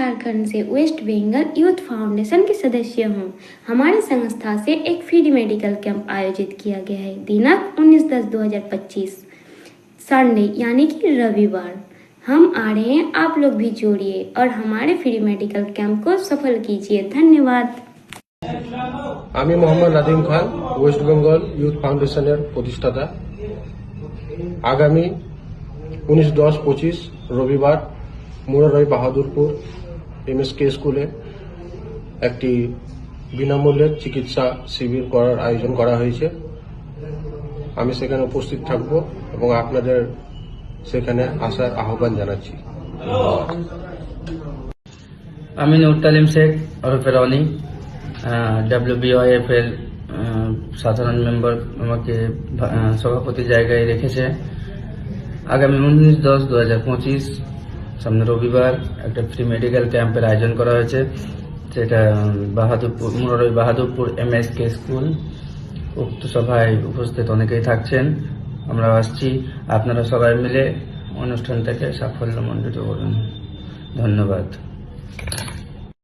झारखंड से waste Bengal youth foundation की सदस्य हूँ। हमारी संस्था से एक फ्री मेडिकल कैंप आयोजित किया गया है दिनांक 19/10/2025 संडे यानी कि रविवार। हम आ रहे हैं, आप लोग भी जोड़िए और हमारे फ्री मेडिकल कैंप को सफल कीजिए। धन्यवाद। আমি মোহাম্মদ নাদিম খান, ওয়েস্ট বেঙ্গল ইউথ ফাউন্ডেশনের প্রতিষ্ঠাতা। আগামী 19/10/25 রবিবার মুরারই বাহাদুরপুর MSK স্কুলে একটি বিনামূল্যে চিকিৎসা শিবির করার আয়োজন করা হয়েছে। আমি সেখানে উপস্থিত থাকব এবং আপনাদের সেখানে আসার আহ্বান জানাচ্ছি। আমি নূর তালিম শেখ ওরফে রনি, WBYF এর সাধারণ মেম্বার আমাকে সভাপতি জায়গায় রেখেছে। আগামী 19/10/2025 সামনে রবিবার একটা ফ্রি মেডিকেল ক্যাম্পের আয়োজন করা হয়েছে, যেটা মুরারই বাহাদুরপুর MSK স্কুল। উক্ত সভায় উপস্থিত অনেকেই থাকছেন, আমরা আসছি। আপনারা সবাই মিলে অনুষ্ঠানটাকে সাফল্যমণ্ডিত করুন। ধন্যবাদ।